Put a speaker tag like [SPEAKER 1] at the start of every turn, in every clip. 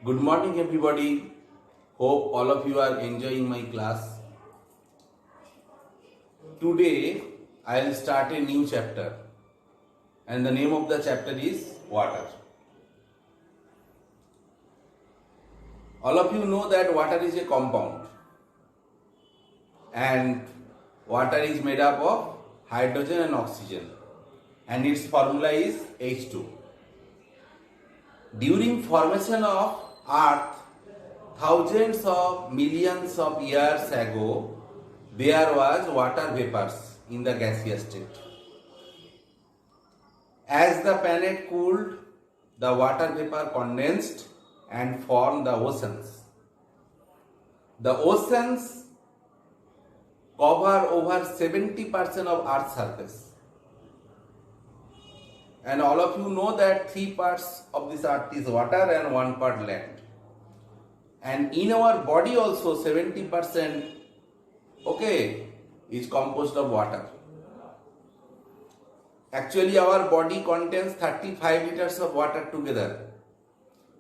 [SPEAKER 1] Good morning, everybody. Hope all of you are enjoying my class. Today, I'll start a new chapter, and the name of the chapter is water. All of you know that water is a compound, and water is made up of hydrogen and oxygen, and its formula is H2. During formation of Earth, thousands of millions of years ago, there was water vapors in the gaseous state. As the planet cooled, the water vapor condensed and formed the oceans. The oceans cover over 70% of Earth's surface. And all of you know that 3 parts of this earth is water and 1 part land. And in our body also 70% is composed of water. Actually our body contains 35 liters of water together,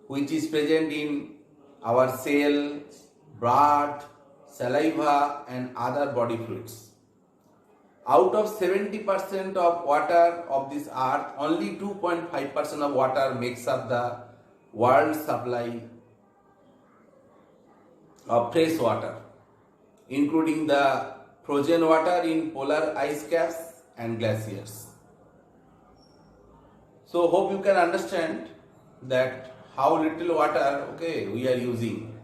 [SPEAKER 1] which is present in our cell, blood, saliva and other body fluids. Out of 70% of water of this earth, only 2.5% of water makes up the world supply of fresh water, including the frozen water in polar ice caps and glaciers. So hope you can understand that how little water we are using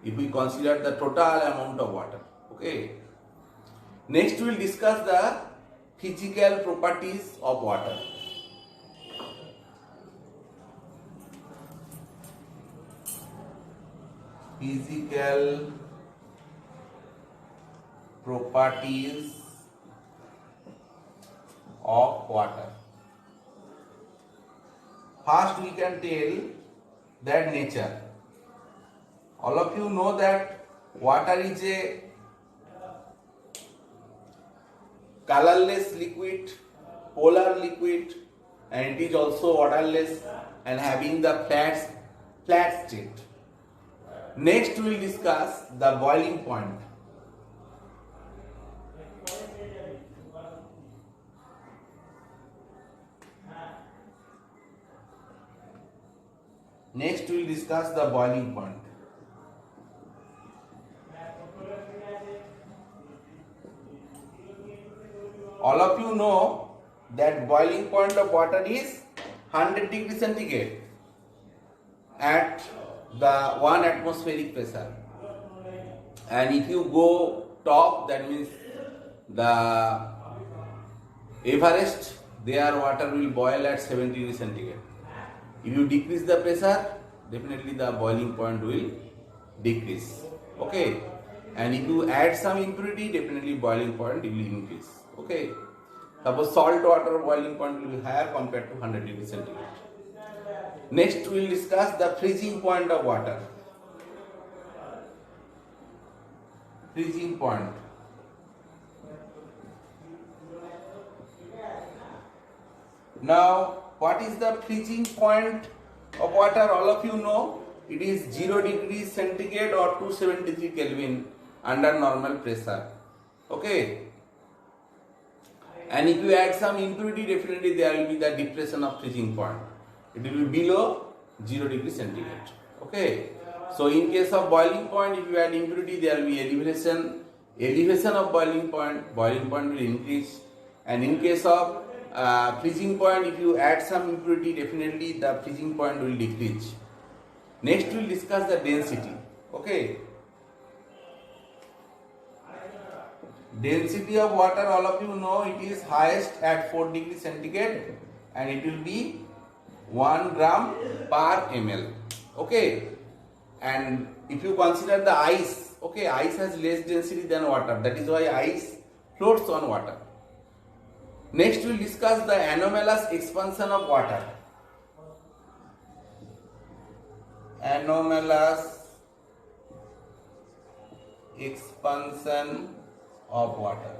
[SPEAKER 1] if we consider the total amount of water. Next we will discuss the physical properties of water. Physical properties of water. First we can tell that nature. All of you know that water is a colorless liquid, polar liquid, and it is also waterless and having the flat state. Next we will discuss the boiling point. Next we will discuss the boiling point. All of you know that boiling point of water is 100 degrees centigrade at the 1 atmospheric pressure. And if you go top, that means the Everest, their water will boil at 70 degrees centigrade. If you decrease the pressure, definitely the boiling point will decrease. And if you add some impurity, definitely boiling point will increase. Suppose salt water boiling point will be higher compared to 100 degrees centigrade. Next we will discuss the freezing point of water. Freezing point. Now what is the freezing point of water? All of you know it is 0 degrees centigrade or 273 Kelvin under normal pressure. And if you add some impurity, definitely there will be the depression of freezing point. It will be below 0 degrees centigrade. So in case of boiling point, if you add impurity, there will be elevation of boiling point will increase. And in case of freezing point, if you add some impurity, definitely the freezing point will decrease. Next we will discuss the density. Density of water, all of you know it is highest at 4 degrees centigrade and it will be 1 gram per ml. And if you consider the ice, ice has less density than water. That is why ice floats on water. Next we will discuss the anomalous expansion of water. Anomalous expansion of water.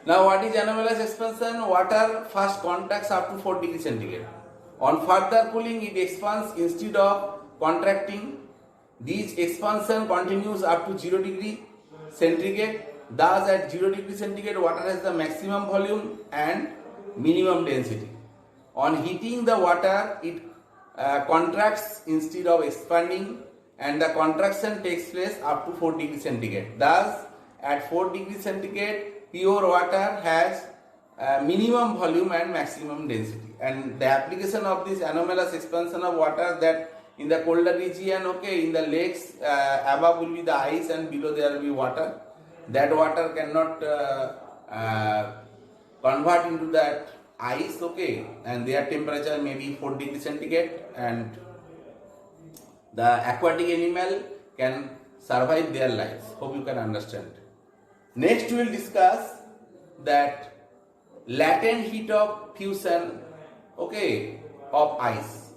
[SPEAKER 1] Now what is anomalous expansion? Water first contracts up to 4 degrees centigrade. On further cooling, it expands instead of contracting. This expansion continues up to 0 degree centigrade. Thus, at 0 degree centigrade, water has the maximum volume and minimum density. On heating the water, it contracts instead of expanding, and the contraction takes place up to 4 degrees centigrade. Thus, at 4 degrees centigrade, pure water has minimum volume and maximum density. And the application of this anomalous expansion of water, that in the colder region, okay, in the lakes, above will be the ice and below there will be water. That water cannot convert into that ice, okay, and their temperature may be 4 degrees centigrade, and the aquatic animal can survive their lives. Hope you can understand. Next we will discuss that latent heat of fusion, okay, of ice.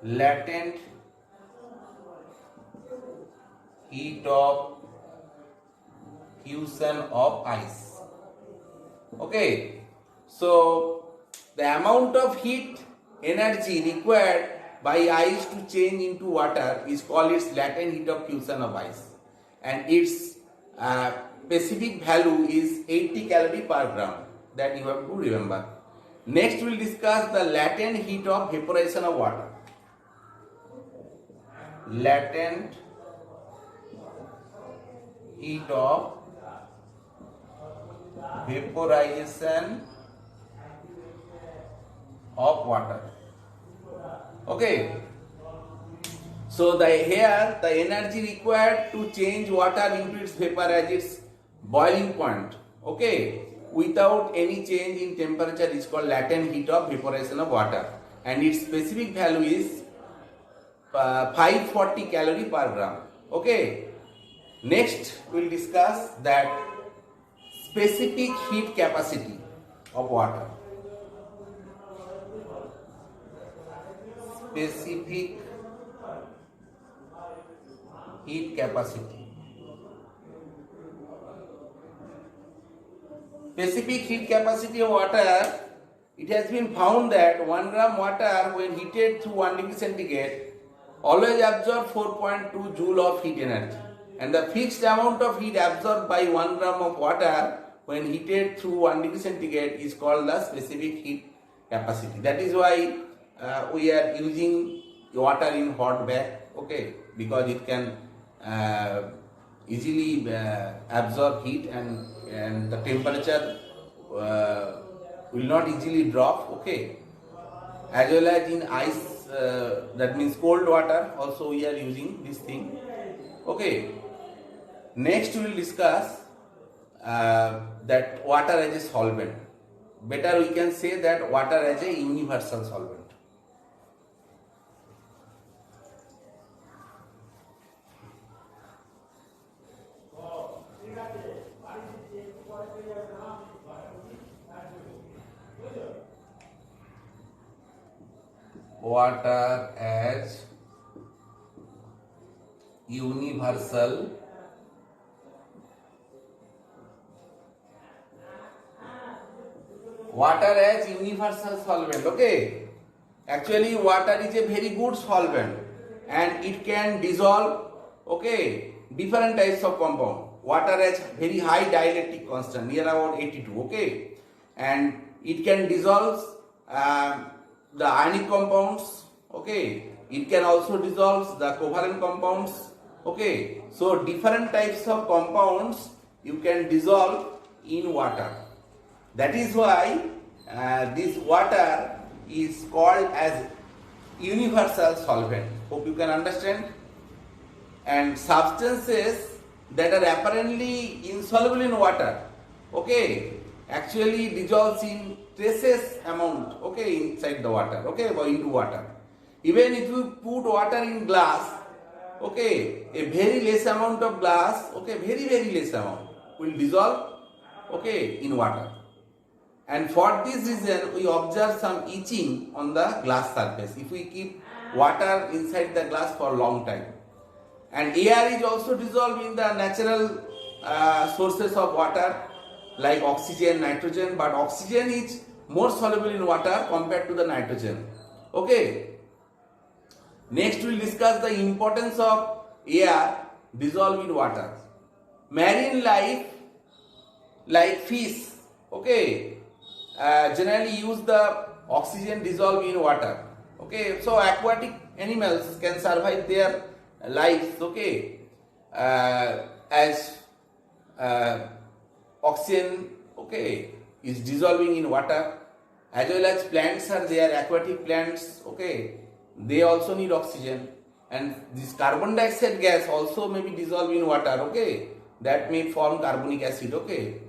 [SPEAKER 1] Latent heat of fusion of ice. Okay, so the amount of heat energy required by ice to change into water is called its latent heat of fusion of ice, and its specific value is 80 calorie per gram. That you have to remember. Next we will discuss the latent heat of vaporization of water. Latent heat of vaporization of water. Okay, so the energy required to change water into its vapor at its boiling point, okay, without any change in temperature is called latent heat of vaporization of water, and its specific value is 540 calorie per gram. Okay, next we will discuss that specific heat capacity of water. Specific heat capacity. Specific heat capacity of water, it has been found that 1 gram water when heated to 1 degree centigrade always absorb 4.2 joule of heat energy, and the fixed amount of heat absorbed by 1 gram of water when heated to 1 degree centigrade is called the specific heat capacity. That is why we are using water in hot bath, okay, because it can easily absorb heat, and the temperature will not easily drop, okay. As well as in ice, that means cold water, also we are using this thing, okay. Next we will discuss that water as a solvent. Better we can say that water as a universal solvent. Water as universal solvent, okay. Actually water is a very good solvent and it can dissolve, okay, different types of compound. Water has very high dielectric constant, near about 82, okay, and it can dissolve the ionic compounds, okay. It can also dissolve the covalent compounds, okay. So different types of compounds you can dissolve in water. That is why this water is called as universal solvent. Hope you can understand. And substances that are apparently insoluble in water, okay, actually dissolves in traces amount, okay, inside the water, okay, or into water. Even if you put water in glass, okay, a very less amount of glass, okay, very less amount will dissolve, okay, in water. And for this reason we observe some etching on the glass surface if we keep water inside the glass for a long time. And air is also dissolved in the natural sources of water like oxygen, nitrogen, but oxygen is more soluble in water compared to the nitrogen. Okay. Next we will discuss the importance of air dissolved in water. Marine life like fish, okay, generally use the oxygen dissolved in water. Okay, so aquatic animals can survive their lives, okay, as oxygen, okay, is dissolving in water, as well as plants are there, aquatic plants, okay, they also need oxygen, and this carbon dioxide gas also may be dissolved in water, okay, that may form carbonic acid, okay,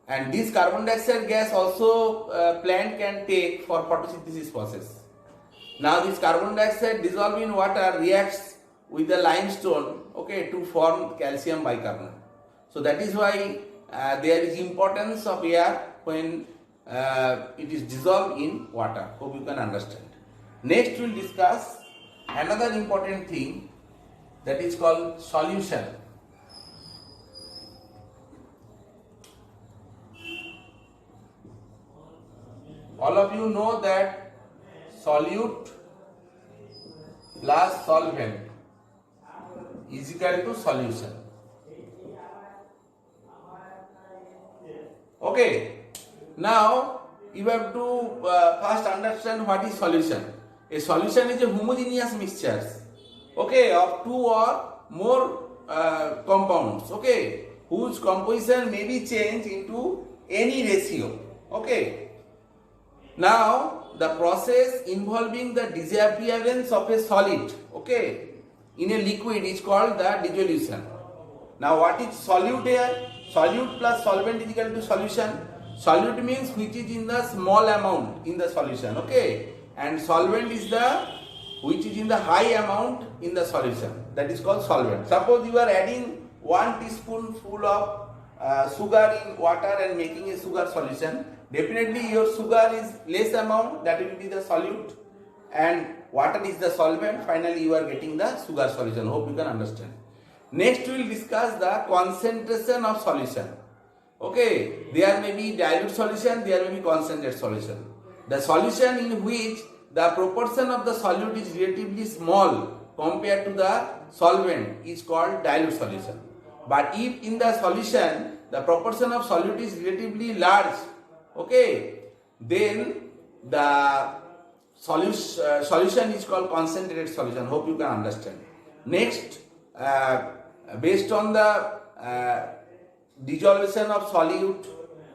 [SPEAKER 1] and this carbon dioxide gas also plant can take for photosynthesis process. Now this carbon dioxide dissolved in water reacts with the limestone, okay, to form calcium bicarbonate. So that is why there is importance of air when it is dissolved in water. Hope you can understand. Next we will discuss another important thing, that is called solution. All of you know that solute plus solvent is equal to solution. Okay. Now you have to first understand what is solution. A solution is a homogeneous mixture, okay, of two or more compounds, okay, whose composition may be changed into any ratio. Okay. Now the process involving the disappearance of a solid, okay, in a liquid is called the dissolution. Now what is solute here? Solute plus solvent is equal to solution. Solute means which is in the small amount in the solution, okay, and solvent is the which is in the high amount in the solution, that is called solvent. Suppose you are adding 1 teaspoonful of sugar in water and making a sugar solution, definitely your sugar is less amount, that will be the solute, and water is the solvent. Finally you are getting the sugar solution. Hope you can understand. Next we will discuss the concentration of solution. Okay, there may be dilute solution, there may be concentrated solution. The solution in which the proportion of the solute is relatively small compared to the solvent is called dilute solution. But if in the solution the proportion of solute is relatively large, okay, then the solution is called concentrated solution. Hope you can understand. Next, based on the dissolution of solute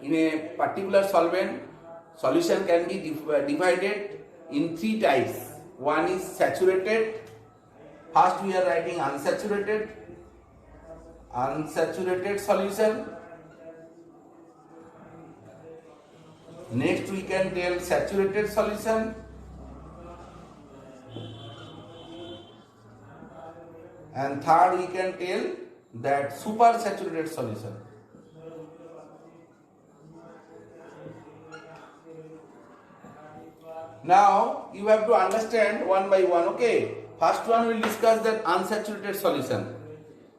[SPEAKER 1] in a particular solvent, solution can be divided in 3 types. One is saturated. First we are writing unsaturated solution. Next we can tell saturated solution, and third we can tell that supersaturated solution. Now you have to understand one by one, okay. First one we will discuss that unsaturated solution.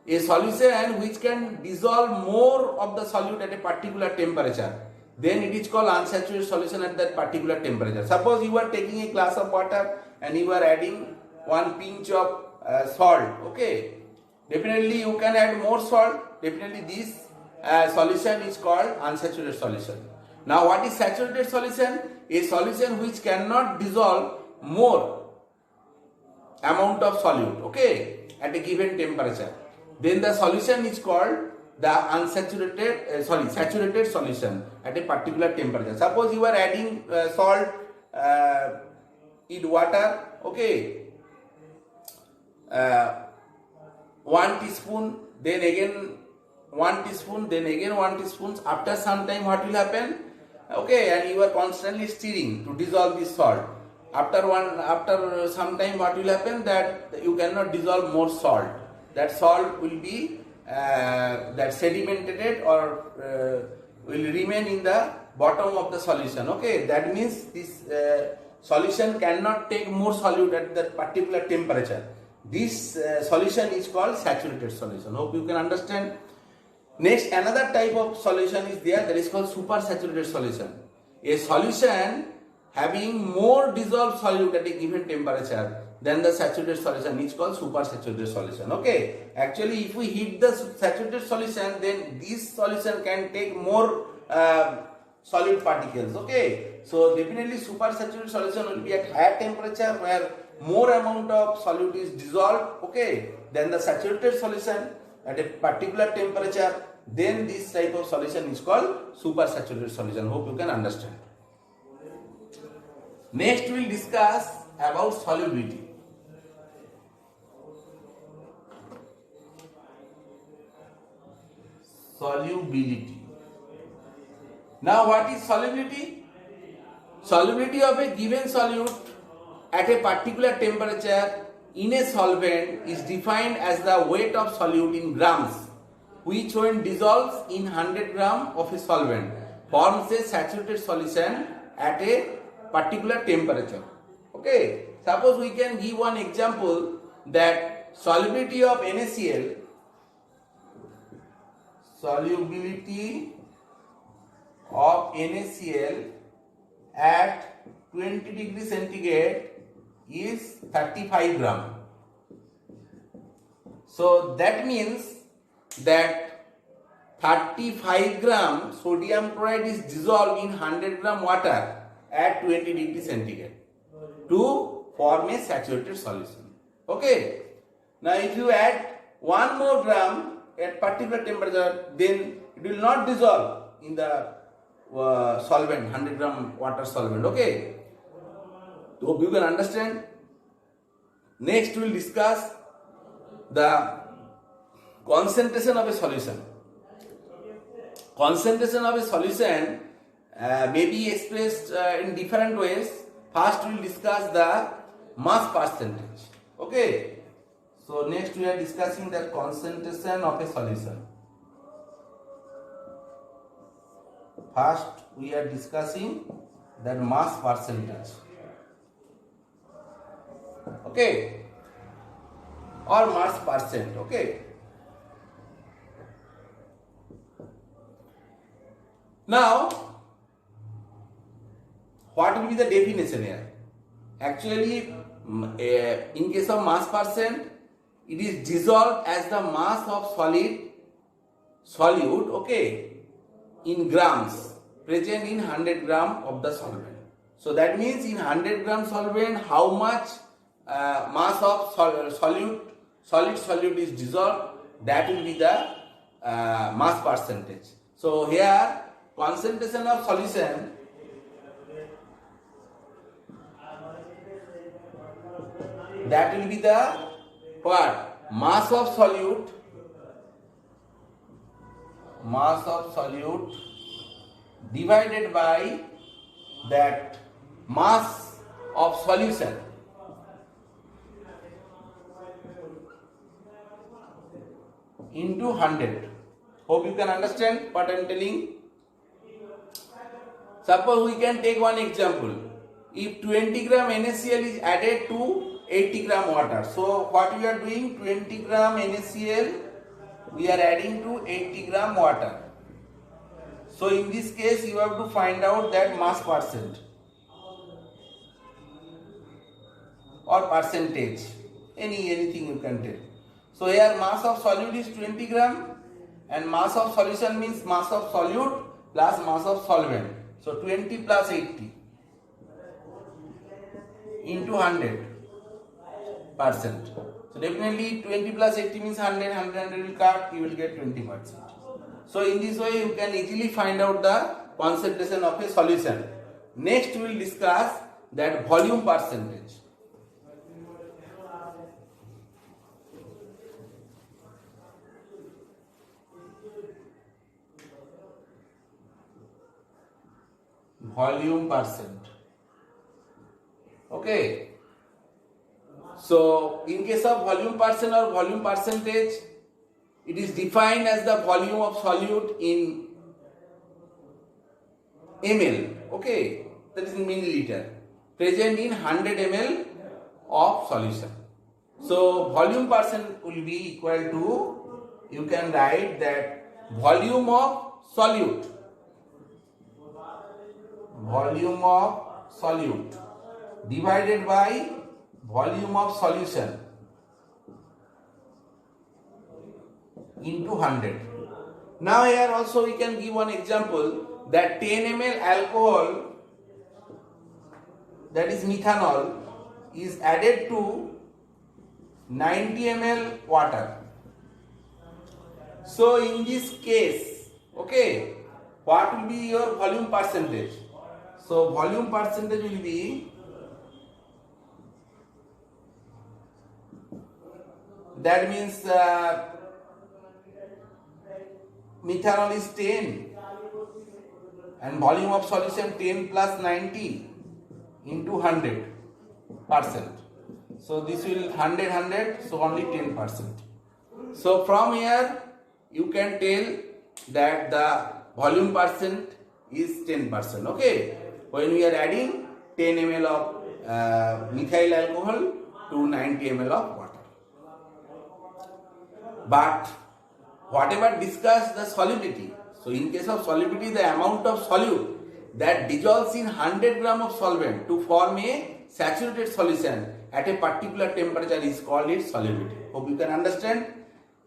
[SPEAKER 1] A solution which can dissolve more of the solute at a particular temperature, then it is called unsaturated solution at that particular temperature. Suppose you are taking a glass of water and you are adding 1 pinch of salt, okay, definitely you can add more salt, definitely this solution is called unsaturated solution. Now what is saturated solution? A solution which cannot dissolve more amount of solute, okay, at a given temperature, then the solution is called the saturated solution at a particular temperature. Suppose you are adding salt in water, okay, 1 teaspoon, then again 1 teaspoon, then again 1 teaspoon. After some time what will happen? Okay, and you are constantly stirring to dissolve this salt. After some time what will happen? That you cannot dissolve more salt. That salt will be that sedimented or will remain in the bottom of the solution. Okay, that means this solution cannot take more solute at that particular temperature. This solution is called saturated solution. Hope you can understand. Next, another type of solution is there, that is called supersaturated solution. A solution having more dissolved solute at a given temperature than the saturated solution is called supersaturated solution. Okay, actually if we heat the saturated solution, then this solution can take more solid particles. Okay, so definitely supersaturated solution will be at higher temperature where more amount of solute is dissolved, okay, than the saturated solution at a particular temperature. Then this type of solution is called supersaturated solution. Hope you can understand. Next we will discuss about solubility. Solubility. Now what is solubility? Solubility of a given solute at a particular temperature in a solvent is defined as the weight of solute in grams, which when dissolves in 100 gram of a solvent forms a saturated solution at a particular temperature. Okay, suppose we can give one example that solubility of NaCl, solubility of NaCl at 20 degrees centigrade is 35 gram. So that means that 35 gram sodium chloride is dissolved in 100 gram water at 20 degrees centigrade to form a saturated solution. Okay. Now if you add 1 more gram at particular temperature, then it will not dissolve in the solvent, 100 gram water solvent. Okay. So hope you can understand. Next we will discuss the concentration of a solution. Concentration of a solution may be expressed in different ways. First we will discuss the mass percentage. Okay. So next we are discussing the concentration of a solution. First we are discussing that mass percentage. Okay, or mass percent. Okay. Now, what will be the definition here? Actually, in case of mass percent, it is dissolved as the mass of solute, okay, in grams present in 100 gram of the solvent. So that means in 100 gram solvent, how much mass of solid solute is dissolved, that will be the mass percentage. So here concentration of solution that will be the what? Mass of solute divided by that mass of solution into 100. Hope you can understand what I am telling. Suppose we can take one example. If 20 gram NaCl is added to 80 gram water. So what we are doing, 20 gram NaCl we are adding to 80 gram water. So in this case you have to find out that mass percent or percentage, anything you can tell. So here mass of solute is 20 gram and mass of solution means mass of solute plus mass of solvent. So 20 plus 80 into 100%. So definitely 20 plus 80 means 100 will cut, you will get 20%. So in this way you can easily find out the concentration of a solution. Next we will discuss that volume percentage. Volume percent. Okay. So in case of volume percent or volume percentage, it is defined as the volume of solute in ml. Okay, that is in milliliter, present in 100 ml of solution. So volume percent will be equal to, you can write that volume of solute. Volume of solute divided by volume of solution into 100. Now here also we can give one example that 10 ml alcohol, that is methanol, is added to 90 ml water. So in this case, okay, what will be your volume percentage? So volume percentage will be, that means methanol is 10 and volume of solution 10 plus 90 into 100%. So this will 100, so only 10%. So from here you can tell that the volume percent is 10%. Okay, when we are adding 10 ml of methyl alcohol to 90 ml of water. But whatever discussed the solubility, so in case of solubility, the amount of solute that dissolves in 100 gram of solvent to form a saturated solution at a particular temperature is called its solubility. Hope you can understand.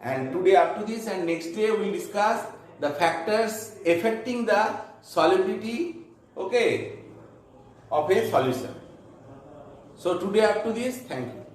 [SPEAKER 1] And today up to this, and next day we will discuss the factors affecting the solubility, okay, of a solution. So today up to this, thank you.